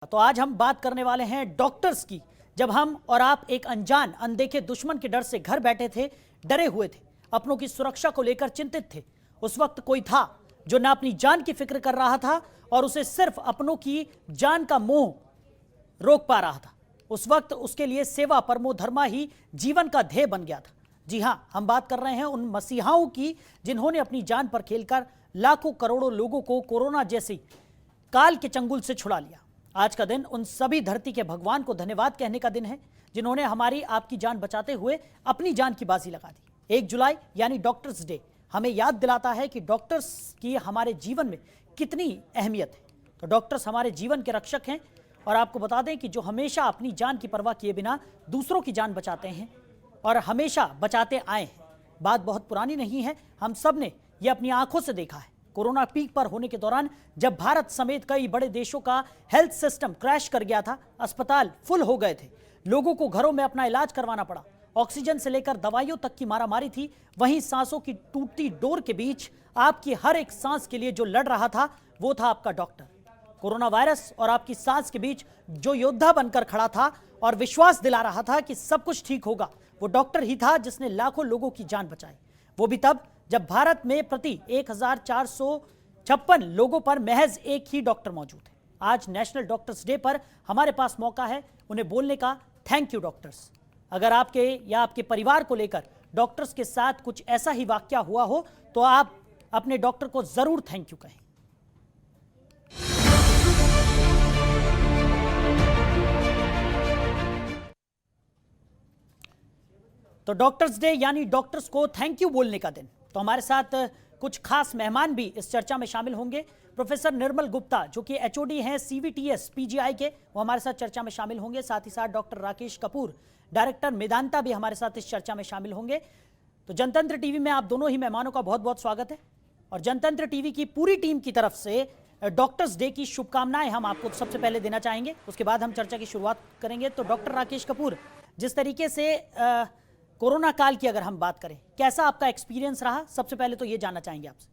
तो आज हम बात करने वाले हैं डॉक्टर्स की। जब हम और आप एक अनजान अनदेखे दुश्मन के डर से घर बैठे थे, डरे हुए थे, अपनों की सुरक्षा को लेकर चिंतित थे, उस वक्त कोई था जो ना अपनी जान की फिक्र कर रहा था और उसे सिर्फ अपनों की जान का मोह रोक पा रहा था। उस वक्त उसके लिए सेवा परमो धर्मा ही जीवन का ध्येय बन गया था। जी हां, हम बात कर रहे हैं उन मसीहाओं की जिन्होंने अपनी जान पर खेलकर लाखों करोड़ों लोगों को कोरोना जैसी काल के चंगुल से छुड़ा लिया। आज का दिन उन सभी धरती के भगवान को धन्यवाद कहने का दिन है जिन्होंने हमारी आपकी जान बचाते हुए अपनी जान की बाजी लगा दी। 1 जुलाई यानी डॉक्टर्स डे हमें याद दिलाता है कि डॉक्टर्स की हमारे जीवन में कितनी अहमियत है। तो डॉक्टर्स हमारे जीवन के रक्षक हैं और आपको बता दें कि जो हमेशा अपनी जान की परवाह किए बिना दूसरों की जान बचाते हैं और हमेशा बचाते आए हैं। बात बहुत पुरानी नहीं है, हम सब ने यह अपनी आंखों से देखा है। कोरोना पीक पर होने के दौरान जब भारत समेत कई बड़े देशों का हेल्थ सिस्टम क्रैश कर गया था, अस्पताल फुल हो गए थे, लोगों को घरों में अपना इलाज करवाना पड़ा, ऑक्सीजन से लेकर दवाइयों तक की मारामारी थी, वहीं सांसों की टूटती डोर के बीच आपकी हर एक सांस के लिए जो लड़ रहा था वो था आपका डॉक्टर। कोरोना वायरस और आपकी सांस के बीच जो योद्धा बनकर खड़ा था और विश्वास दिला रहा था कि सब कुछ ठीक होगा, वो डॉक्टर ही था जिसने लाखों लोगों की जान बचाई। वो भी तब जब भारत में प्रति 1456 लोगों पर महज एक ही डॉक्टर मौजूद है। आज नेशनल डॉक्टर्स डे पर हमारे पास मौका है उन्हें बोलने का। Thank you doctors. अगर आपके या आपके परिवार को लेकर डॉक्टर्स के साथ कुछ ऐसा ही वाकया हुआ हो तो आप अपने डॉक्टर को जरूर थैंक यू कहें। तो डॉक्टर्स डे यानी डॉक्टर्स को थैंक यू बोलने का दिन। तो हमारे साथ कुछ खास मेहमान भी इस चर्चा में शामिल होंगे। प्रोफेसर निर्मल गुप्ता जो कि एचओडी हैं सीवीटीएस पीजीआई के, वो हमारे साथ चर्चा में शामिल होंगे। साथ ही साथ डॉक्टर राकेश कपूर, डायरेक्टर मेदांता भी हमारे साथ इस चर्चा में शामिल होंगे। तो जनतंत्र टीवी में आप दोनों ही मेहमानों का बहुत बहुत स्वागत है और जनतंत्र टीवी की पूरी टीम की तरफ से डॉक्टर्स डे की शुभकामनाएं हम आपको सबसे पहले देना चाहेंगे। उसके बाद हम चर्चा की शुरुआत करेंगे। तो डॉक्टर राकेश कपूर, जिस तरीके से कोरोना काल की अगर हम बात करें, कैसा आपका एक्सपीरियंस रहा, सबसे पहले तो ये जानना चाहेंगे आपसे।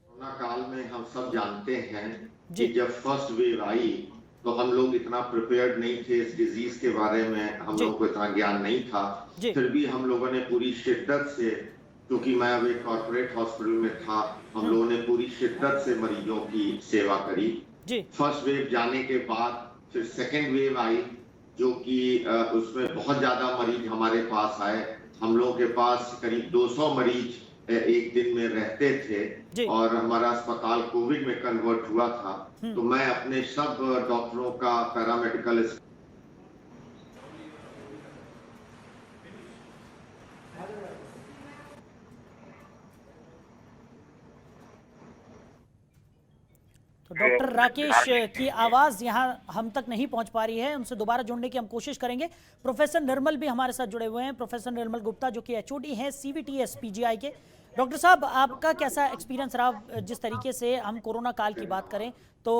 कोरोना काल में हम सब जानते हैं कि जब फर्स्ट वेव आई तो हम लोग इतना प्रिपेयर्ड नहीं थे इस डिजीज के बारे में, हम लोगों को इतना ज्ञान नहीं था। फिर भी हम लोगों ने पूरी शिद्दत से, क्योंकि मैं अब एक कॉर्पोरेट हॉस्पिटल में था, हम लोगों ने पूरी शिद्दत से मरीजों की सेवा करी। फर्स्ट वेव जाने के बाद फिर सेकेंड वेव आई जो कि उसमें बहुत ज्यादा मरीज हमारे पास आए। हम लोगों के पास करीब 200 मरीज एक दिन में रहते थे और हमारा अस्पताल कोविड में कन्वर्ट हुआ था। तो मैं अपने सब डॉक्टरों का, पैरामेडिकल तो डॉक्टर राकेश की आवाज यहां हम तक नहीं पहुंच पा रही है, उनसे दोबारा जुड़ने की हम कोशिश करेंगे। प्रोफेसर निर्मल भी हमारे साथ जुड़े हुए हैं, प्रोफेसर निर्मल गुप्ता जो कि एचओडी हैं सीवीटीएस पीजीआई के। डॉक्टर साहब, आपका कैसा एक्सपीरियंस रहा? जिस तरीके से हम कोरोना काल की बात करें तो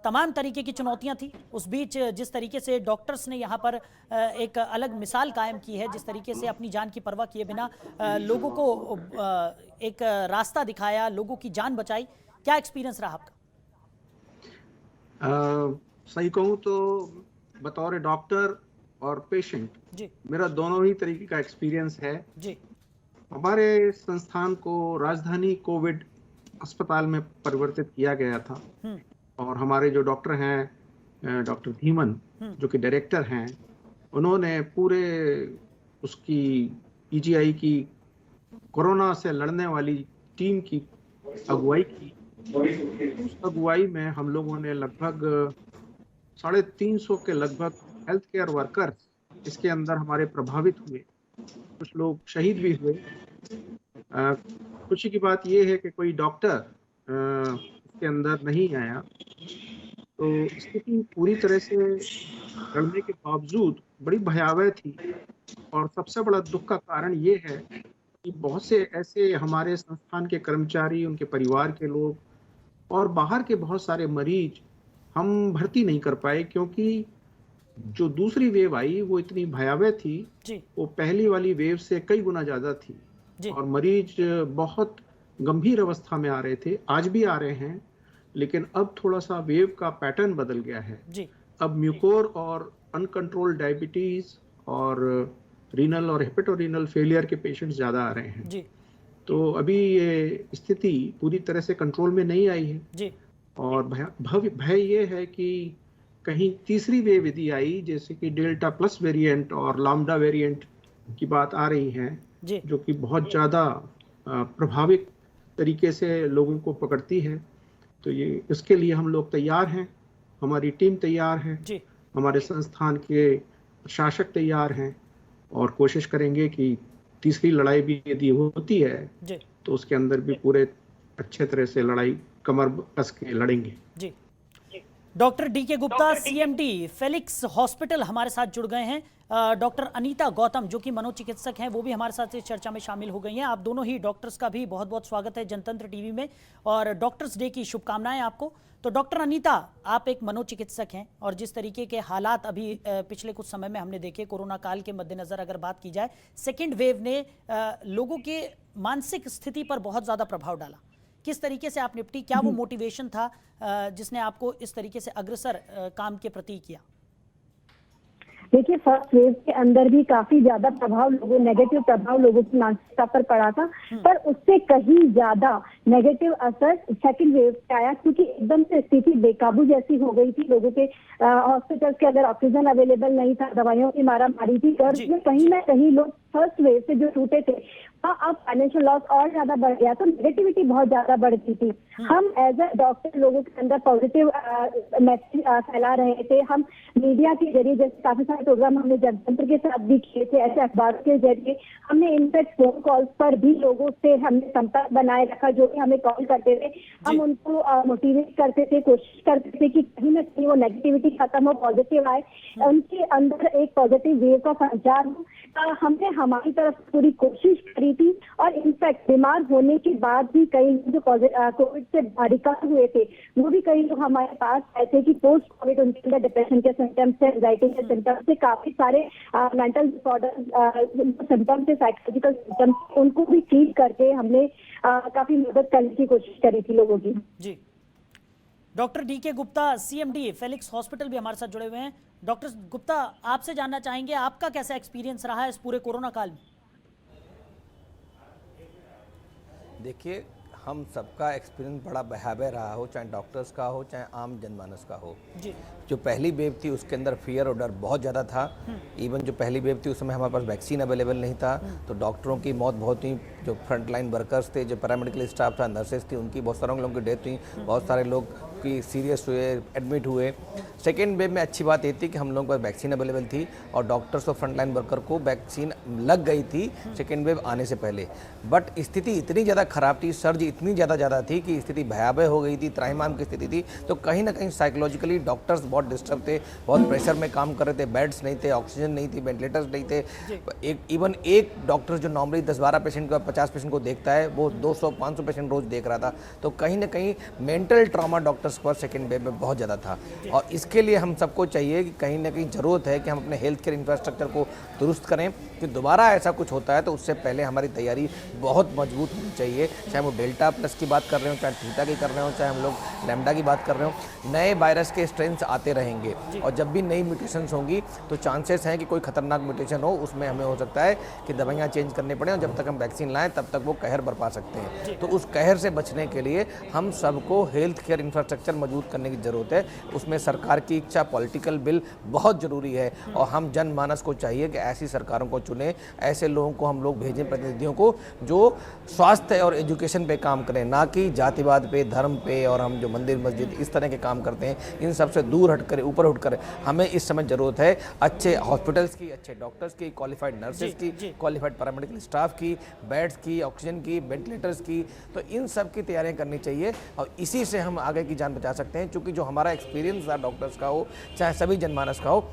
तमाम तरीके की चुनौतियां थी, उस बीच जिस तरीके से डॉक्टर्स ने यहाँ पर एक अलग मिसाल कायम की है, जिस तरीके से अपनी जान की परवाह किए बिना लोगों को एक रास्ता दिखाया, लोगों की जान बचाई, क्या एक्सपीरियंस रहा आपका? सही कहूँ तो बतौर डॉक्टर और पेशेंट मेरा दोनों ही तरीके का एक्सपीरियंस है जी। हमारे संस्थान को राजधानी कोविड अस्पताल में परिवर्तित किया गया था और हमारे जो डॉक्टर हैं, डॉक्टर धीमन जो कि डायरेक्टर हैं, उन्होंने पूरे उसकी पीजीआई की कोरोना से लड़ने वाली टीम की अगुवाई की। उस अगुवाई में हम लोगों ने लगभग 350 के लगभग हेल्थ केयर वर्कर्स इसके अंदर हमारे प्रभावित हुए, कुछ लोग शहीद भी हुए। खुशी की बात यह है कि कोई डॉक्टर इसके अंदर नहीं आया। तो स्थिति पूरी तरह से लड़ने के बावजूद बड़ी भयावह थी और सबसे बड़ा दुख का कारण ये है कि बहुत से ऐसे हमारे संस्थान के कर्मचारी, उनके परिवार के लोग और बाहर के बहुत सारे मरीज हम भर्ती नहीं कर पाए, क्योंकि जो दूसरी वेव आई वो इतनी भयावह थी, वो पहली वाली वेव से कई गुना ज्यादा थी और मरीज बहुत गंभीर अवस्था में आ रहे थे, आज भी आ रहे हैं। लेकिन अब थोड़ा सा वेव का पैटर्न बदल गया है जी। अब म्यूकोर और अनकंट्रोल्ड डायबिटीज और रीनल और हेपेटोरीनल फेलियर के पेशेंट्स ज़्यादा आ रहे हैं जी। तो अभी ये स्थिति पूरी तरह से कंट्रोल में नहीं आई है जी। और भय ये है कि कहीं तीसरी वेव यदि आई, जैसे कि डेल्टा प्लस वेरिएंट और लैम्डा वेरिएंट की बात आ रही है जी। जो कि बहुत ज़्यादा प्रभावित तरीके से लोगों को पकड़ती है, तो ये इसके लिए हम लोग तैयार हैं, हमारी टीम तैयार है जी। हमारे संस्थान के प्रशासक तैयार हैं और कोशिश करेंगे कि तीसरी लड़ाई भी यदि होती है जी। तो उसके अंदर भी पूरे अच्छे तरह से लड़ाई कमर कस के लड़ेंगे। जी। Doctor D K. Gupta CMD Felix hospital हमारे साथ जुड़ गए हैं। डॉक्टर अनीता गौतम जो कि मनोचिकित्सक हैं वो भी हमारे साथ इस चर्चा में शामिल हो गई हैं। आप दोनों ही डॉक्टर्स का भी बहुत बहुत स्वागत है जनतंत्र टीवी में और डॉक्टर्स डे की शुभकामनाएं आपको। तो डॉक्टर अनीता, आप एक मनोचिकित्सक हैं और जिस तरीके के हालात अभी पिछले कुछ समय में हमने देखे, कोरोना काल के मद्देनजर अगर बात की जाए, सेकेंड वेव ने लोगों के मानसिक स्थिति पर बहुत ज़्यादा प्रभाव डाला। किस तरीके से आप निपटी? क्या वो मोटिवेशन था जिसने आपको इस तरीके से अग्रसर काम के प्रति किया? देखिए, फर्स्ट वेव के अंदर भी काफी ज्यादा नेगेटिव प्रभाव लोगों की मानसिकता पर पड़ा था, पर उससे कहीं ज्यादा नेगेटिव असर सेकंड वेव पे आया क्योंकि एकदम से स्थिति बेकाबू जैसी हो गई थी। लोगों के हॉस्पिटल्स के अगर ऑक्सीजन अवेलेबल नहीं था, दवाइयों की मारामारी थी, कर्ज में कहीं ना कहीं लोग फर्स्ट वेव से जो टूटे थे अब फाइनेंशियल लॉस और ज्यादा बढ़ गया, तो नेगेटिविटी बहुत ज्यादा बढ़ गई थी। हम एज अ डॉक्टर लोगों के अंदर पॉजिटिव मैसेज फैला रहे थे। हम मीडिया के जरिए, जैसे काफी सारे प्रोग्राम हमने जनतंत्र के साथ भी किए थे, ऐसे अखबारों के जरिए हमने इनफैक्ट फोन कॉल्स पर भी लोगों से हमने संपर्क बनाए रखा। जो भी हमें कॉल करते थे हम उनको मोटिवेट करते थे, कोशिश करते थे कि कहीं ना कहीं वो नेगेटिविटी खत्म हो, पॉजिटिव आए, उनके अंदर एक पॉजिटिव वेव का संचार हो। हमने हमारी तरफ पूरी कोशिश करी थी और इनफैक्ट बीमार होने के बाद भी कई जो कोविड से रिकवर हुए थे वो भी कई लोग हमारे पास आए थे कि पोस्ट कोविड उनके अंदर डिप्रेशन के सिम्टम्स से, एंजाइटी के सिम्टम्स से, काफी सारे मेंटल डिसऑर्डर सिम्टम्स से, साइकोलॉजिकल सिम्टम्स, उनको भी ट्रीट करके हमने काफी मदद करने की कोशिश करी थी लोगों की। जी। Doctor D K. Gupta CMD Felix hospital भी हमारे साथ जुड़े हुए हैं। डॉक्टर गुप्ता, आपसे जानना चाहेंगे आपका कैसा एक्सपीरियंस रहा है इस पूरे कोरोना काल में? देखिए, हम सबका एक्सपीरियंस बड़ा भयावह रहा हो, चाहे डॉक्टर्स का हो चाहे आम जनमानस का हो। जी। जो पहली वेव थी उसके अंदर फियर और डर बहुत ज़्यादा था। इवन जो पहली वेव थी उस समय हमारे पास वैक्सीन अवेलेबल नहीं था, तो डॉक्टरों की मौत बहुत हुई, जो फ्रंटलाइन वर्कर्स थे, जो पैरामेडिकल स्टाफ था, नर्सेज थी, उनकी बहुत सारे लोगों की डेथ हुई, बहुत सारे लोग की सीरियस हुए, एडमिट हुए। सेकेंड वेव में अच्छी बात ये थी कि हम लोगों पर वैक्सीन अवेलेबल थी और डॉक्टर्स और फ्रंटलाइन वर्कर को वैक्सीन लग गई थी सेकेंड वेव आने से पहले। बट स्थिति इतनी ज़्यादा खराब थी, सर्ज इतनी ज़्यादा थी कि स्थिति भयावह हो गई थी, त्राहिमाम की स्थिति थी। तो कहीं ना कहीं साइकोलॉजिकली डॉक्टर्स बहुत डिस्टर्ब थे, बहुत प्रेशर में काम कर रहे थे, बेड्स नहीं थे, ऑक्सीजन नहीं थी, वेंटिलेटर्स नहीं थे। इवन एक डॉक्टर जो नॉर्मली 10-12 पेशेंट का 50 पेशेंट को देखता है वो 200-500 पेशेंट रोज देख रहा था। तो कहीं ना कहीं मेंटल ट्रॉमा डॉक्टर्स पर सेकेंड वेव में बहुत ज़्यादा था और इसके लिए हम सबको चाहिए कि कहीं ना कहीं ज़रूरत है कि हम अपने हेल्थ केयर इंफ्रास्ट्रक्चर को दुरुस्त करें कि दोबारा ऐसा कुछ होता है तो उससे पहले हमारी तैयारी बहुत मजबूत होनी चाहिए। चाहे वो डेल्टा प्लस की बात कर रहे हो, चाहे थीटा की कर रहे हो, चाहे हम लोग लैम्डा की बात कर रहे हो, नए वायरस के स्ट्रेन्स आते रहेंगे और जब भी नई म्यूटेशंस होंगी तो चांसेस हैं कि कोई खतरनाक म्यूटेशन हो, उसमें हमें हो सकता है कि दवाइयाँ चेंज करनी पड़े और जब तक हम वैक्सीन लाएं तब तक वो कहर बरपा सकते हैं। तो उस कहर से बचने के लिए हम सबको हेल्थ केयर इंफ्रास्ट्रक्चर मजबूत करने की ज़रूरत है। उसमें सरकार की इच्छा, पॉलिटिकल विल बहुत ज़रूरी है और हम जनमानस को चाहिए कि ऐसी सरकारों को चुने, ऐसे लोगों को हम लोग भेजें, प्रतिनिधियों को जो स्वास्थ्य और एजुकेशन पे काम करें, ना कि जातिवाद पे, धर्म पे और हम जो मंदिर मस्जिद इस तरह के काम करते हैं इन सब से दूर हट कर, ऊपर उठ कर हमें इस समय ज़रूरत है अच्छे हॉस्पिटल्स की, अच्छे डॉक्टर्स की, क्वालिफाइड नर्सेज की, क्वालिफाइड पैरामेडिकल स्टाफ की, बेड्स की, ऑक्सीजन की, वेंटिलेटर्स की। तो इन सब की तैयारियां करनी चाहिए और इसी से हम आगे की जान बचा सकते हैं। क्योंकि जो हमारा एक्सपीरियंस था डॉक्टर्स का हो चाहे सभी जनमानस का हो,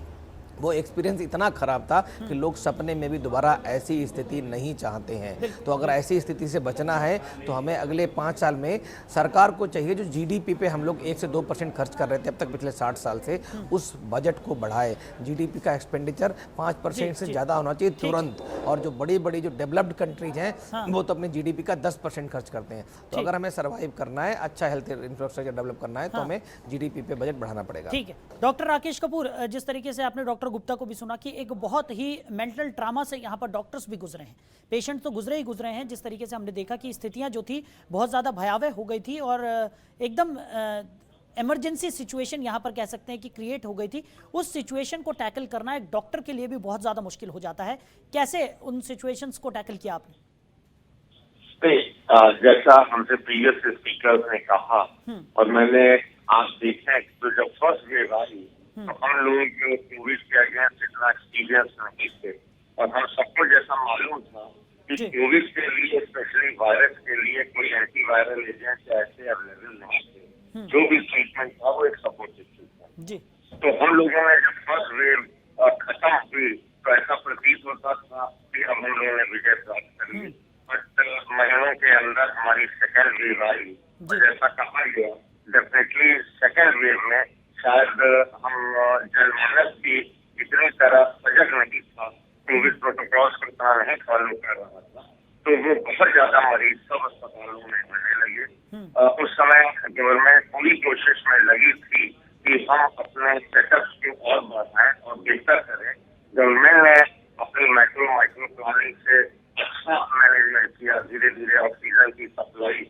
वो एक्सपीरियंस इतना खराब था कि लोग सपने में भी दोबारा ऐसी स्थिति नहीं चाहते हैं। तो अगर ऐसी स्थिति से बचना है तो हमें अगले 5 साल में सरकार को चाहिए, जो जीडीपी पे हम लोग 1 से 2% खर्च कर रहे थे अब तक पिछले 60 साल से, उस बजट को बढ़ाए। जीडीपी का एक्सपेंडिचर 5% से ज़्यादा होना चाहिए तुरंत। और जो बड़ी बड़ी जो डेवलप्ड कंट्रीज हैं वो तो अपने जीडीपी का 10% खर्च करते हैं। तो अगर हमें सर्वाइव करना है, अच्छा हेल्थ इंफ्रास्ट्रक्चर डेवलप करना है, तो हमें जीडीपी पे बजट बढ़ाना पड़ेगा। ठीक है डॉक्टर राकेश कपूर, जिस तरीके से आपने डॉक्टर गुप्ता को भी सुना कि एक बहुत ही मेंटल ट्रामा से यहाँ पर डॉक्टर्स भी गुजरे हैं, पेशेंट तो गुजरे ही गुजरे हैं। जिस तरीके से हमने देखा कि स्थितियां जो थी बहुत ज़्यादा भयावह हो गई थी और एकदम इमरजेंसी सिचुएशन यहाँ पर कह सकते हैं कि क्रिएट हो गई थी। उस सिचुएशन को टैकल करना एक डॉक्टर के लिए भी बहुत ज़्यादा मुश्किल हो जाता है। कैसे उन सिचुएशंस को टैकल किया आपने? जैसा हमसे प्रीवियस स्पीकर्स ने कहा और मैंने आज देखा है, तो जब फर्स्ट वेव आई तो हम लोग कोविड के अगेंस्ट इतना एक्सपीरियंस नहीं थे और हम सबको जैसा मालूम था कि कोविड के लिए, स्पेशली वायरस के लिए, कोई एंटीवायरल एजेंट ऐसे अवेलेबल नहीं थे। जो भी ट्रीटमेंट था वो एक सपोर्टिव ट्रीटमेंट। तो हम लोगों ने जब फर्स्ट वेव खत्म हुई तो ऐसा प्रतीत होता था कि हम लोगों ने विजय प्राप्त कर ली। बट महीनों के अंदर हमारी सेकेंड वेव आई। जैसा कहा गया, डेफिनेटली सेकेंड वेव में शायद हम जनमानस की इतनी तरह सजग नहीं था, कोविड प्रोटोकॉल्स को इतना नहीं फॉलो कर रहा था, तो वो बहुत ज्यादा मरीज सब अस्पतालों में होने लगे। उस समय गवर्नमेंट पूरी कोशिश में लगी थी कि हम अपने सेटअप्स को और बढ़ाएं और बेहतर करें। गवर्नमेंट ने अपनी माइक्रो प्लानिंग से अच्छा मैनेजमेंट किया। धीरे धीरे ऑक्सीजन की सप्लाई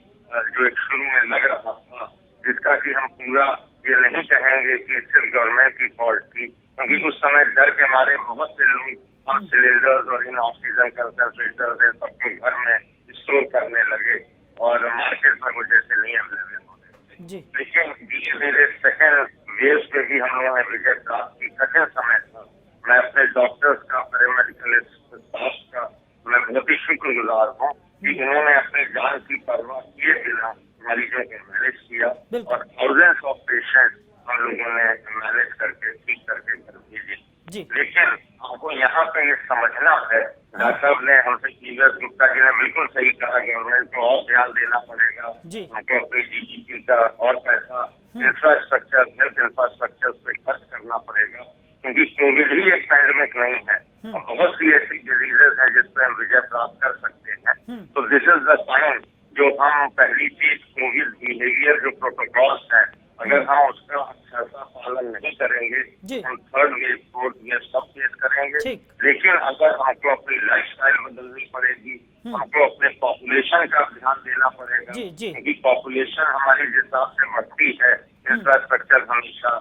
जो एक शुरू में लग रहा था, जिसका कि हम पूरा ये नहीं कहेंगे कि सिर्फ गवर्नमेंट की फॉल्ट थी, क्योंकि उस समय डर के मारे बहुत से लोग हम सिलेंडर्स और इन ऑक्सीजन कंसंट्रेटर्स इन सबको घर में स्टोर करने लगे और मार्केट में वो जैसे नहीं अवेलेबल होने। लेकिन धीरे धीरे सेकेंड वेव पे भी हम लोगों ने विजय प्राप्त की। कठिन समय था। मैं अपने डॉक्टर्स का, पैरामेडिकल स्टाफ का मैं बहुत ही शुक्रगुजार हूँ कि उन्होंने अपने जान की परवाह किए बिना मरीजों को मैनेज किया और थाउजेंड्स ऑफ पेशेंट हम लोगों ने मैनेज करके ठीक करके घर भेजे। लेकिन हमको यहाँ पे ये समझना है, डॉक्टर साहब ने हमसे प्रीवियस गुप्ता जी ने बिल्कुल सही कहा, गवर्नमेंट को और ध्यान देना पड़ेगा। हमको अपने जीडीपी का और पैसा इंफ्रास्ट्रक्चर, हेल्थ इंफ्रास्ट्रक्चर पे खर्च करना पड़ेगा, क्योंकि कोविड ही एक पैंडेमिक नहीं है और बहुत सी ऐसी डिजीजेस हैं जिसपे हम विजय प्राप्त कर सकते हैं। तो दिस इज द टाइम जो हम पहली चीज कोविड बिहेवियर जो प्रोटोकॉल्स हैं, अगर हम उसका अच्छा सा पालन नहीं करेंगे हम थर्ड वेव, फोर्थ वेव सब फेस करेंगे। लेकिन अगर हमको अपनी लाइफस्टाइल बदलनी पड़ेगी, हमको अपने पॉपुलेशन का ध्यान देना पड़ेगा, क्योंकि पॉपुलेशन हमारी जिस हिसाब से बढ़ती है, इंफ्रास्ट्रक्चर हमेशा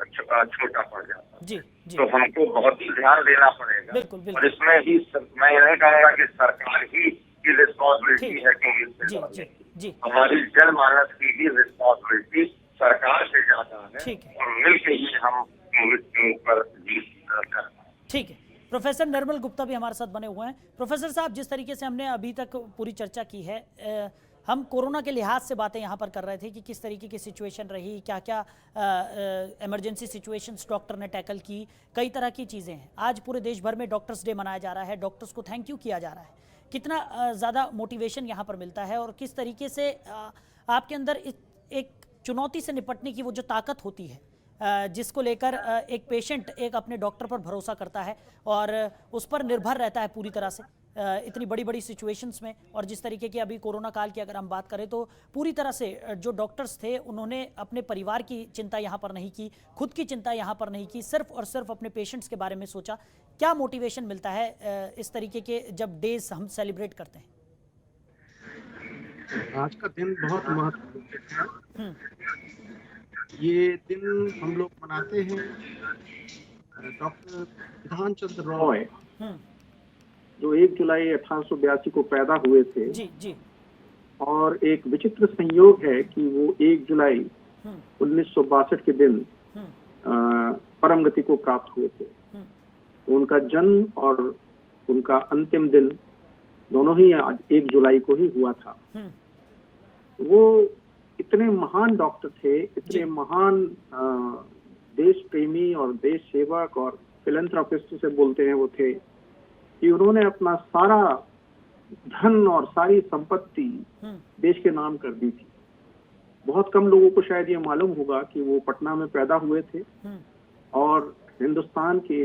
छोटा पड़ जाता है। तो हमको बहुत ही ध्यान देना पड़ेगा। और इसमें ही मैं ये नहीं कहूँगा कि सरकार ही की रिस्पॉन्सिबिलिटी है कोविड से लड़ने की, हमारी जनमानस की भी रिस्पॉन्सिबिलिटी सरकार से ज्यादा है और मिलकर ही हम कोविड के ऊपर जीत कर पाए। ठीक है, प्रोफेसर निर्मल गुप्ता भी हमारे साथ बने हुए हैं। प्रोफेसर साहब, जिस तरीके से हमने अभी तक पूरी चर्चा की है, हम कोरोना के लिहाज से बातें यहाँ पर कर रहे थे कि किस तरीके की सिचुएशन रही, क्या क्या इमरजेंसी सिचुएशंस डॉक्टर ने टैकल की, कई तरह की चीज़ें हैं। आज पूरे देश भर में डॉक्टर्स डे मनाया जा रहा है, डॉक्टर्स को थैंक यू किया जा रहा है। कितना ज़्यादा मोटिवेशन यहाँ पर मिलता है और किस तरीके से आपके अंदर एक चुनौती से निपटने की वो जो ताकत होती है, जिसको लेकर एक पेशेंट एक अपने डॉक्टर पर भरोसा करता है और उस पर निर्भर रहता है पूरी तरह से इतनी बड़ी बड़ी सिचुएशंस में। और जिस तरीके की अभी कोरोना काल की अगर हम बात करें तो पूरी तरह से जो डॉक्टर्स थे उन्होंने अपने परिवार की चिंता यहाँ पर नहीं की, खुद की चिंता यहाँ पर नहीं की, सिर्फ और सिर्फ अपने पेशेंट्स के बारे में सोचा। क्या मोटिवेशन मिलता है इस तरीके के जब डेज हम सेलिब्रेट करते हैं? आज का दिन बहुत महत्वपूर्ण है। ये दिन हम लोग मनाते हैं डॉक्टर ध्यानचंद रॉय, जो 1 जुलाई 1882 को पैदा हुए थे। जी। और एक विचित्र संयोग है कि वो 1 जुलाई 1962 के दिन परम गति को प्राप्त हुए थे। तो उनका जन्म और उनका अंतिम दिन दोनों ही आज 1 जुलाई को ही हुआ था। वो इतने महान डॉक्टर थे, इतने महान देश प्रेमी और देश सेवक और फिलैंथ्रोपिस्ट से बोलते हैं वो थे कि उन्होंने अपना सारा धन और सारी संपत्ति देश के नाम कर दी थी। बहुत कम लोगों को शायद ये मालूम होगा कि वो पटना में पैदा हुए थे और हिंदुस्तान के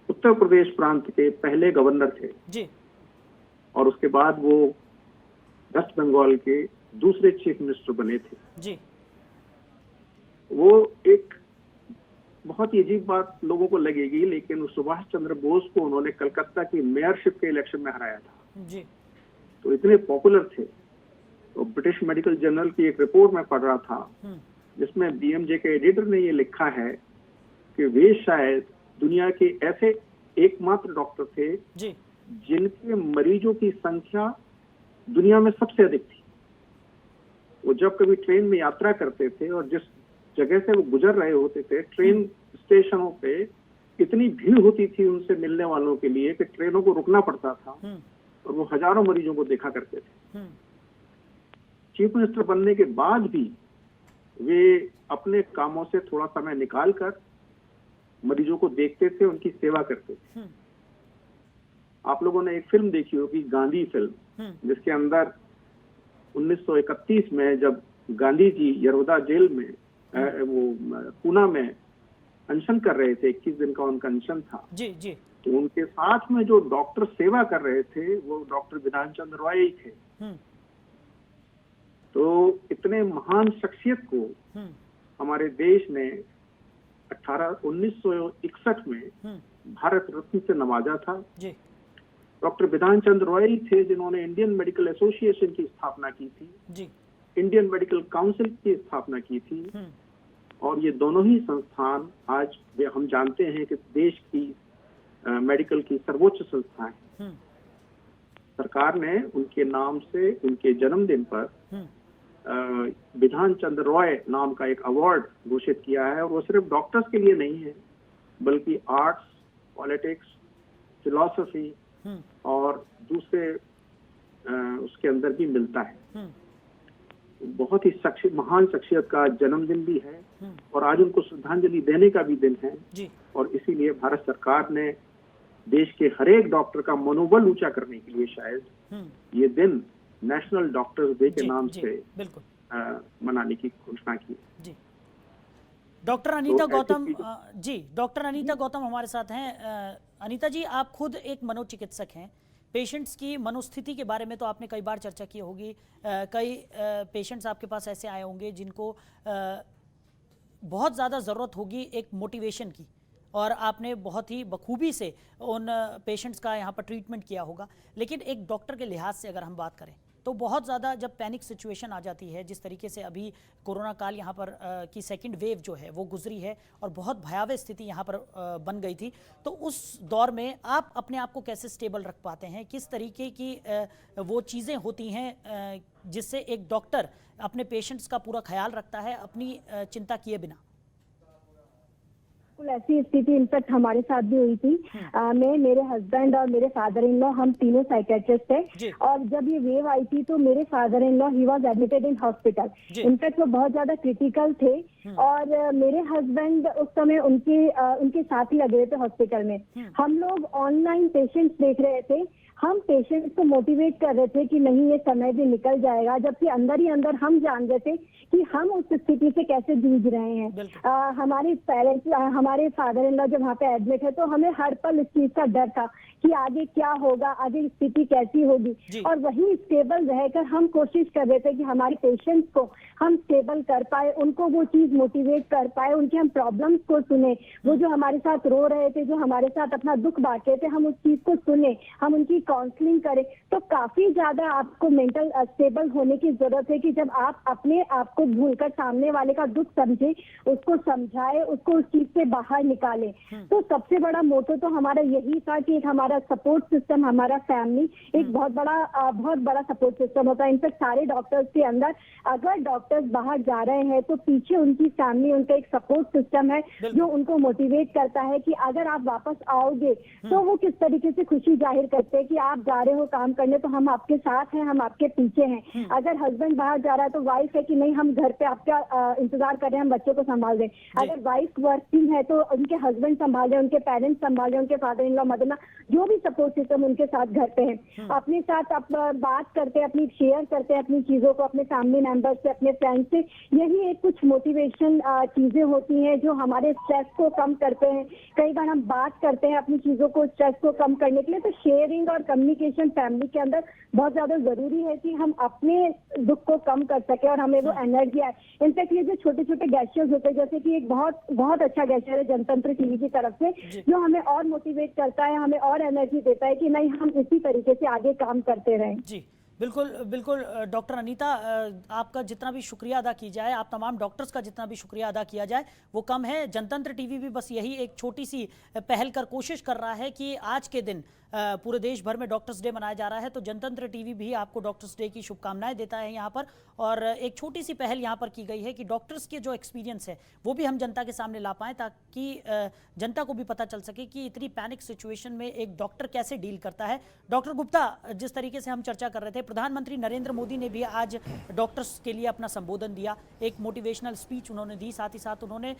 उत्तर प्रदेश प्रांत के पहले गवर्नर थे जी। और उसके बाद वो वेस्ट बंगाल के दूसरे चीफ मिनिस्टर बने थे जी। वो एक बहुत ही अजीब बात लोगों को लगेगी, लेकिन सुभाष चंद्र बोस को उन्होंने कलकत्ता की मेयरशिप के इलेक्शन में हराया था जी। तो इतने पॉपुलर थे। तो ब्रिटिश मेडिकल जर्नल की एक रिपोर्ट में पढ़ रहा था जिसमें बीएमजे के एडिटर ने ये लिखा है कि वे शायद दुनिया के ऐसे एकमात्र डॉक्टर थे जी। जिनके मरीजों की संख्या दुनिया में सबसे अधिक थी। वो जब कभी ट्रेन में यात्रा करते थे और जिस जगह से वो गुजर रहे होते थे, ट्रेन स्टेशनों पे इतनी भीड़ होती थी उनसे मिलने वालों के लिए कि ट्रेनों को रुकना पड़ता था और वो हजारों मरीजों को देखा करते थे। चीफ मिनिस्टर बनने के बाद भी वे अपने कामों से थोड़ा समय निकालकर मरीजों को देखते थे, उनकी सेवा करते थे। आप लोगों ने एक फिल्म देखी होगी, गांधी फिल्म, जिसके अंदर 1931 में जब गांधी जी यशोदा जेल में वो पूना में अनशन कर रहे थे, 21 दिन का उनका अनशन था जी जी। तो उनके साथ में जो डॉक्टर सेवा कर रहे थे वो डॉक्टर विधान चंद्र रॉय ही थे। तो इतने महान शख्सियत को हमारे देश ने 1961 में भारत रत्न से नवाजा था। डॉक्टर विधान चंद्र रॉय ही थे जिन्होंने इंडियन मेडिकल एसोसिएशन की स्थापना की थी जी। इंडियन मेडिकल काउंसिल की स्थापना की थी और ये दोनों ही संस्थान आज हम जानते हैं कि देश की मेडिकल की सर्वोच्च संस्था है। सरकार ने उनके नाम से उनके जन्मदिन पर विधान चंद्र रॉय नाम का एक अवार्ड घोषित किया है और वो सिर्फ डॉक्टर्स के लिए नहीं है बल्कि आर्ट्स, पॉलिटिक्स, फिलॉसफी और दूसरे उसके अंदर भी मिलता है। बहुत ही महान शख्सियत का जन्मदिन भी है और आज उनको श्रद्धांजलि देने का भी दिन है जी। और इसीलिए भारत सरकार ने देश के हर एक डॉक्टर का मनोबल ऊंचा करने के लिए शायद ये दिन नेशनल डॉक्टर्स डे के नाम से मनाने की घोषणा की जी। डॉक्टर अनीता गौतम जी, डॉक्टर अनीता गौतम हमारे साथ हैं। अनीता जी, आप खुद एक मनोचिकित्सक हैं। पेशेंट्स की मनोस्थिति के बारे में तो आपने कई बार चर्चा की होगी। कई पेशेंट्स आपके पास ऐसे आए होंगे जिनको बहुत ज़्यादा ज़रूरत होगी एक मोटिवेशन की और आपने बहुत ही बखूबी से उन पेशेंट्स का यहाँ पर ट्रीटमेंट किया होगा। लेकिन एक डॉक्टर के लिहाज से अगर हम बात करें तो बहुत ज़्यादा जब पैनिक सिचुएशन आ जाती है, जिस तरीके से अभी कोरोना काल यहाँ पर की सेकंड वेव जो है वो गुजरी है और बहुत भयावह स्थिति यहाँ पर बन गई थी, तो उस दौर में आप अपने आप को कैसे स्टेबल रख पाते हैं? किस तरीके की वो चीज़ें होती हैं जिससे एक डॉक्टर अपने पेशेंट्स का पूरा ख्याल रखता है अपनी चिंता किए बिना? ऐसी स्थिति इनफैक्ट हमारे साथ भी हुई थी। मैं, मेरे हस्बैंड और मेरे फादर इन लॉ, हम तीनों साइकेट्रिस्ट थे और जब ये वेव आई थी तो मेरे father in law he was admitted in hospital. In fact वो बहुत ज्यादा क्रिटिकल थे और मेरे हस्बैंड उस समय उनके साथ ही लगे हुए थे हॉस्पिटल में। हम लोग ऑनलाइन पेशेंट्स देख रहे थे, हम पेशेंट्स को मोटिवेट कर रहे थे कि नहीं ये समय भी निकल जाएगा, जबकि अंदर ही अंदर हम जान रहे थे कि हम उस स्थिति से कैसे जूझ रहे हैं। हमारे पेरेंट्स, हमारे फादर इन लॉ जब वहाँ पे एडमिट है तो हमें हर पल इस चीज का डर था कि आगे क्या होगा, आगे स्थिति कैसी होगी। और वही स्टेबल रहकर हम कोशिश कर रहे थे कि हमारे पेशेंट्स को हम स्टेबल कर पाए, उनको वो चीज मोटिवेट कर पाए, उनके हम प्रॉब्लम्स को सुने। वो जो हमारे साथ रो रहे थे, जो हमारे साथ अपना दुख बांट रहे थे, हम उस चीज को सुने, हम उनकी काउंसलिंग करें। तो काफी ज्यादा आपको मेंटल स्टेबल होने की जरूरत है कि जब आप अपने आप को भूलकर सामने वाले का दुख समझे, उसको समझाए, उसको उस चीज से बाहर निकाले। तो सबसे बड़ा मोटो तो हमारा यही था कि एक हमारा हमारा सपोर्ट सिस्टम, हमारा फैमिली एक बहुत बड़ा सपोर्ट सिस्टम होता है। इनफैक्ट सारे डॉक्टर्स के अंदर अगर डॉक्टर्स बाहर जा रहे हैं तो पीछे उनकी फैमिली, उनका एक सपोर्ट सिस्टम है जो उनको मोटिवेट करता है कि अगर आप वापस आओगे तो वो किस तरीके से खुशी जाहिर करते हैं कि आप जा रहे हो काम करने तो हम आपके साथ हैं, हम आपके पीछे हैं। अगर हस्बैंड बाहर जा रहा है तो वाइफ है कि नहीं हम घर पे आपका इंतजार कर रहे हैं, हम बच्चों को संभाल दें। अगर वाइफ वर्किंग है तो उनके हस्बैंड संभाल रहे, उनके पेरेंट्स संभाल रहे, उनके father in law, mother in law, जो भी सपोर्ट सिस्टम उनके साथ घर पे है, अपने साथ आप बात करते हैं, अपनी शेयर करते हैं अपनी चीजों को अपने फैमिली मेंबर से, अपने फ्रेंड से। यही एक कुछ मोटिवेशन चीजें होती हैं जो हमारे स्ट्रेस को कम करते हैं। कई बार हम बात करते हैं अपनी चीजों को, स्ट्रेस को कम करने के लिए, तो शेयरिंग और कम्युनिकेशन फैमिली के अंदर बहुत ज्यादा जरूरी है कि हम अपने दुख को कम कर सके और हमें वो एनर्जी आए। इनफैक्ट ये जो छोटे छोटे गैस्चर्स होते हैं, जैसे कि एक बहुत अच्छा गैस्चर है जनतंत्र टीवी की तरफ से, जो हमें और मोटिवेट करता है, हमें और एनर्जी देता है कि नहीं हम इसी तरीके से आगे काम करते रहें। जी बिल्कुल बिल्कुल। डॉक्टर अनीता, आपका जितना भी शुक्रिया अदा की जाए, आप तमाम डॉक्टर्स का जितना भी शुक्रिया अदा किया जाए वो कम है। जनतंत्र टीवी भी बस यही एक छोटी सी पहल कर कोशिश कर रहा है कि आज के दिन पूरे देश भर में डॉक्टर्स डे मनाया जा रहा है, तो जनतंत्र टीवी भी आपको डॉक्टर्स डे की शुभकामनाएं देता है यहाँ पर। और एक छोटी सी पहल यहाँ पर की गई है कि डॉक्टर्स के जो एक्सपीरियंस है वो भी हम जनता के सामने ला पाएँ, ताकि जनता को भी पता चल सके कि इतनी पैनिक सिचुएशन में एक डॉक्टर कैसे डील करता है। डॉक्टर गुप्ता, जिस तरीके से हम चर्चा कर रहे थे, प्रधानमंत्री नरेंद्र मोदी ने भी आज डॉक्टर्स के लिए अपना संबोधन दिया, एक मोटिवेशनल स्पीच उन्होंने दी, साथ ही साथ उन्होंने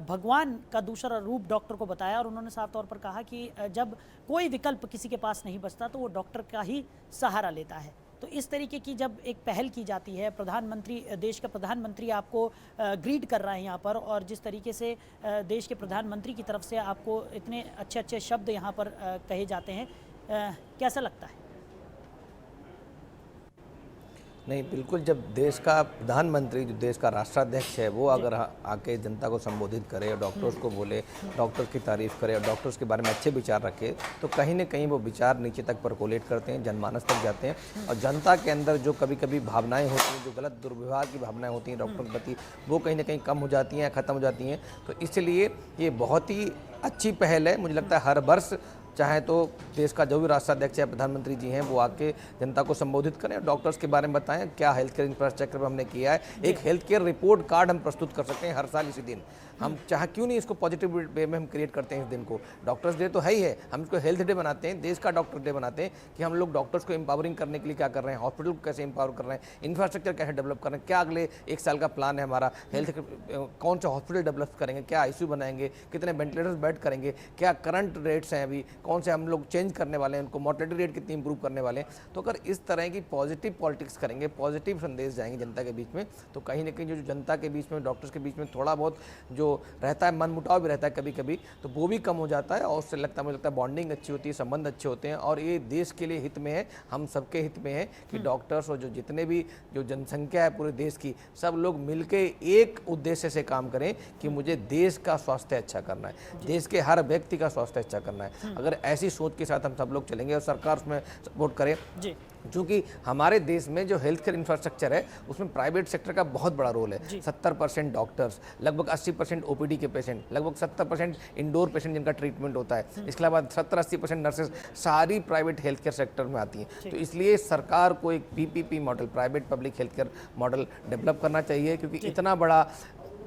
भगवान का दूसरा रूप डॉक्टर को बताया और उन्होंने साफ तौर पर कहा कि जब कोई विकल्प किसी के पास नहीं बचता तो वो डॉक्टर का ही सहारा लेता है। तो इस तरीके की जब एक पहल की जाती है, प्रधानमंत्री, देश का प्रधानमंत्री आपको ग्रीट कर रहा है यहाँ पर, और जिस तरीके से देश के प्रधानमंत्री की तरफ से आपको इतने अच्छे अच्छे शब्द यहाँ पर कहे जाते हैं, कैसा लगता है? नहीं, बिल्कुल, जब देश का प्रधानमंत्री, जो देश का राष्ट्राध्यक्ष है, वो अगर आके जनता को संबोधित करे और डॉक्टर्स को बोले, डॉक्टर्स की तारीफ़ करे और डॉक्टर्स के बारे में अच्छे विचार रखे, तो कहीं ना कहीं वो विचार नीचे तक परकोलेट करते हैं, जनमानस तक जाते हैं और जनता के अंदर जो कभी कभी भावनाएं होती हैं, जो गलत दुर्व्यवहार की भावनाएं होती हैं डॉक्टर के प्रति, वो कहीं ना कहीं कम हो जाती हैं, ख़त्म हो जाती हैं। तो इसलिए ये बहुत ही अच्छी पहल है। मुझे लगता है हर वर्ष चाहे तो देश का जो भी राष्ट्राध्यक्ष या प्रधानमंत्री जी हैं वो आके जनता को संबोधित करें और डॉक्टर्स के बारे में बताएं क्या हेल्थ केयर इंफ्रास्ट्रक्चर पर हमने किया है। एक हेल्थ केयर रिपोर्ट कार्ड हम प्रस्तुत कर सकते हैं हर साल इसी दिन। हम चाहे क्यों नहीं इसको पॉजिटिव वे में हम क्रिएट करते हैं इस दिन को। डॉक्टर्स डे तो है ही है, हम इसको हेल्थ डे बनाते हैं, देश का डॉक्टर डे बनाते हैं कि हम लोग डॉक्टर्स को एम्पावरिंग करने के लिए क्या कर रहे हैं, हॉस्पिटल को कैसे एम्पावर कर रहे हैं, इंफ्रास्ट्रक्चर कैसे डेवलप कर रहे हैं, क्या अगले 1 साल का प्लान है हमारा, हेल्थ कौन से हॉस्पिटल डेवलप करेंगे, क्या आईसीयू बनाएंगे, कितने वेंटिलेटर्स बेड करेंगे, क्या करंट रेट्स हैं अभी, कौन से हम लोग चेंज करने वाले हैं, उनको मोर्टेलिटी रेट कितनी इंप्रूव करने वाले हैं। तो अगर इस तरह की पॉजिटिव पॉलिटिक्स करेंगे, पॉजिटिव संदेश जाएंगे जनता के बीच में, तो कहीं ना कहीं जो जनता के बीच में, डॉक्टर्स के बीच में थोड़ा बहुत जो रहता है मनमुटाव भी रहता है कभी कभी, तो वो भी कम हो जाता है और उससे मुझे लगता है बॉन्डिंग अच्छी होती है, संबंध अच्छे होते हैं। और ये देश के लिए हित में है, हम सबके हित में है कि डॉक्टर्स और जो जितने भी जो जनसंख्या है पूरे देश की, सब लोग मिलके एक उद्देश्य से काम करें कि मुझे देश का स्वास्थ्य अच्छा करना है, देश के हर व्यक्ति का स्वास्थ्य अच्छा करना है। अगर ऐसी सोच के साथ हम सब लोग चलेंगे और सरकार उसमें सपोर्ट करे, क्योंकि हमारे देश में जो हेल्थ केयर इंफ्रास्ट्रक्चर है उसमें प्राइवेट सेक्टर का बहुत बड़ा रोल है। 70% डॉक्टर्स, लगभग 80% ओपीडी के पेशेंट, लगभग 70% इंडोर पेशेंट जिनका ट्रीटमेंट होता है, इसके अलावा 70-80% नर्सेज सारी प्राइवेट हेल्थ केयर सेक्टर में आती हैं। तो इसलिए सरकार को एक PPP model, private public health care model develop करना चाहिए, क्योंकि इतना बड़ा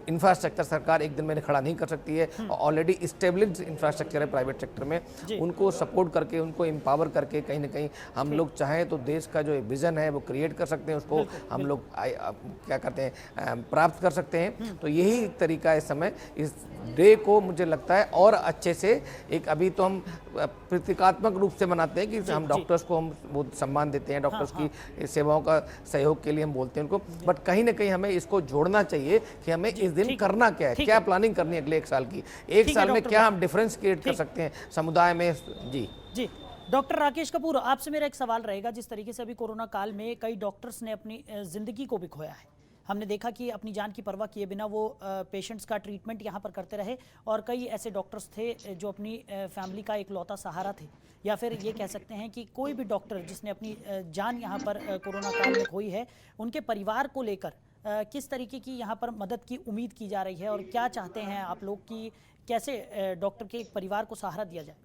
इंफ्रास्ट्रक्चर सरकार एक दिन में खड़ा नहीं कर सकती है। ऑलरेडी इस्टेब्लिश्ड इंफ्रास्ट्रक्चर है प्राइवेट सेक्टर में, उनको सपोर्ट करके, उनको एम्पावर करके कहीं ना कहीं हम लोग चाहें तो देश का जो विजन है वो क्रिएट कर सकते हैं, उसको हम लोग क्या करते हैं, प्राप्त कर सकते हैं। तो यही तरीका है इस समय, इस डे को मुझे लगता है और अच्छे से, एक अभी तो हम प्रतीकात्मक रूप से मनाते हैं कि हम डॉक्टर्स को हम वो सम्मान देते हैं, डॉक्टर्स की सेवाओं का सहयोग के लिए हम बोलते हैं उनको, बट कहीं ना कहीं हमें इसको जोड़ना चाहिए कि हमें इस दिन करना क्या है, क्या प्लानिंग करनी है अगले 1 साल की, 1 साल में क्या हम डिफरेंस क्रिएट कर सकते हैं समुदाय में। जी डॉक्टर राकेश कपूर, आपसे मेरा एक सवाल रहेगा, जिस तरीके से अभी कोरोना काल में कई डॉक्टर्स ने अपनी जिंदगी को भी खोया है, हमने देखा कि अपनी जान की परवाह किए बिना वो पेशेंट्स का ट्रीटमेंट यहाँ पर करते रहे, और कई ऐसे डॉक्टर्स थे जो अपनी फैमिली का एक लौता सहारा थे, या फिर ये कह सकते हैं कि कोई भी डॉक्टर जिसने अपनी जान यहाँ पर कोरोना काल में खोई है, उनके परिवार को लेकर किस तरीके की यहाँ पर मदद की उम्मीद की जा रही है, और क्या चाहते हैं आप लोग कि कैसे डॉक्टर के एक परिवार को सहारा दिया जाए?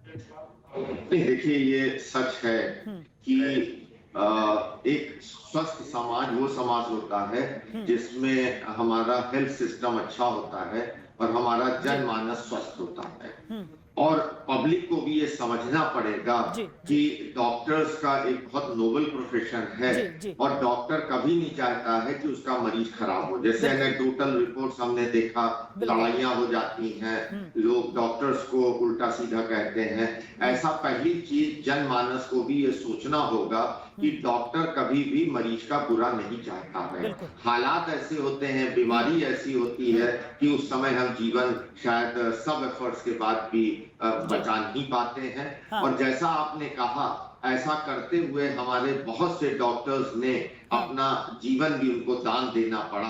नहीं, देखिए ये सच है कि एक स्वस्थ समाज वो समाज होता है जिसमें हमारा हेल्थ सिस्टम अच्छा होता है और हमारा जनमानस स्वस्थ होता है। और पब्लिक को भी ये समझना पड़ेगा कि डॉक्टर्स का एक बहुत नोबल प्रोफेशन है और डॉक्टर कभी नहीं चाहता है कि उसका मरीज खराब हो। जैसे एनेक्डोटल रिपोर्ट्स हमने देखा, लड़ाइयां हो जाती हैं, लोग डॉक्टर्स को उल्टा सीधा कहते हैं। ऐसा पहली चीज जनमानस को भी ये सोचना होगा कि डॉक्टर कभी भी मरीज का बुरा नहीं चाहता है। हालात ऐसे होते हैं, बीमारी ऐसी होती है कि उस समय हम जीवन शायद सब एफर्ट्स के बाद भी बचा नहीं पाते हैं। और जैसा आपने कहा, ऐसा करते हुए हमारे बहुत से डॉक्टर्स ने अपना जीवन भी उनको दान देना पड़ा।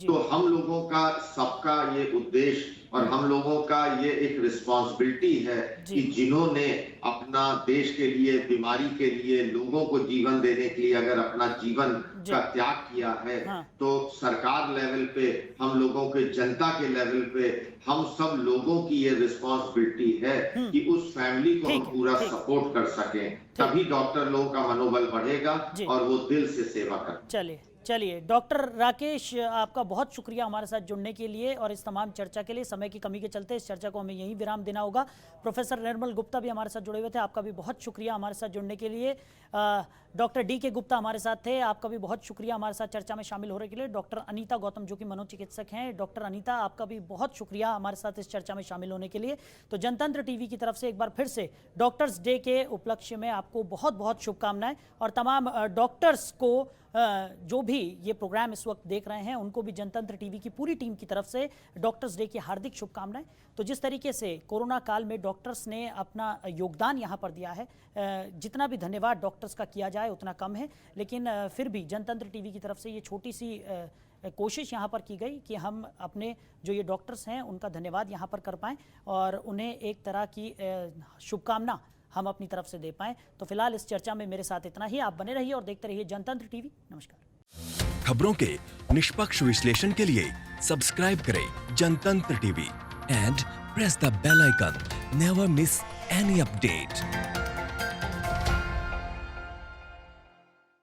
तो हम लोगों का सबका ये उद्देश्य और हम लोगों का ये एक रिस्पॉन्सिबिलिटी है कि जिन्होंने अपना देश के लिए, बीमारी के लिए, लोगों को जीवन देने के लिए अगर अपना जीवन का त्याग किया है, तो सरकार लेवल पे, हम लोगों के जनता के लेवल पे, हम सब लोगों की ये रिस्पॉन्सिबिलिटी है कि उस फैमिली को हम पूरा सपोर्ट कर सकें। तभी डॉक्टर लोगों का मनोबल बढ़ेगा और वो दिल से सेवा कर। चलिए डॉक्टर राकेश, आपका बहुत शुक्रिया हमारे साथ जुड़ने के लिए और इस तमाम चर्चा के लिए। समय की कमी के चलते इस चर्चा को हमें यहीं विराम देना होगा। प्रोफेसर निर्मल गुप्ता भी हमारे साथ जुड़े हुए थे, आपका भी बहुत शुक्रिया हमारे साथ जुड़ने के लिए। डॉक्टर DK गुप्ता हमारे साथ थे, आपका भी बहुत शुक्रिया हमारे साथ चर्चा में शामिल होने के लिए। डॉक्टर अनीता गौतम जो कि मनोचिकित्सक हैं, डॉक्टर अनीता आपका भी बहुत शुक्रिया हमारे साथ इस चर्चा में शामिल होने के लिए। तो जनतंत्र टीवी की तरफ से एक बार फिर से डॉक्टर्स डे के उपलक्ष्य में आपको बहुत बहुत शुभकामनाएं और तमाम डॉक्टर्स को जो भी ये प्रोग्राम इस वक्त देख रहे हैं उनको भी जनतंत्र टीवी की पूरी टीम की तरफ से डॉक्टर्स डे की हार्दिक शुभकामनाएं। तो जिस तरीके से कोरोना काल में डॉक्टर्स ने अपना योगदान यहाँ पर दिया है, जितना भी धन्यवाद डॉक्टर्स का किया जाए उतना कम है, लेकिन फिर भी जनतंत्र टीवी की तरफ से ये छोटी सी कोशिश यहाँ पर की गई कि हम अपने जो ये डॉक्टर्स हैं उनका धन्यवाद यहाँ पर कर पाएँ और उन्हें एक तरह की शुभकामना हम अपनी तरफ से दे पाएं। तो फिलहाल इस चर्चा में मेरे साथ इतना ही। आप बने रहिए और देखते रहिए जनतंत्र टीवी। नमस्कार। खबरों के निष्पक्ष विश्लेषण के लिए सब्सक्राइब करें Jantantra TV and press the bell icon. Never miss any update.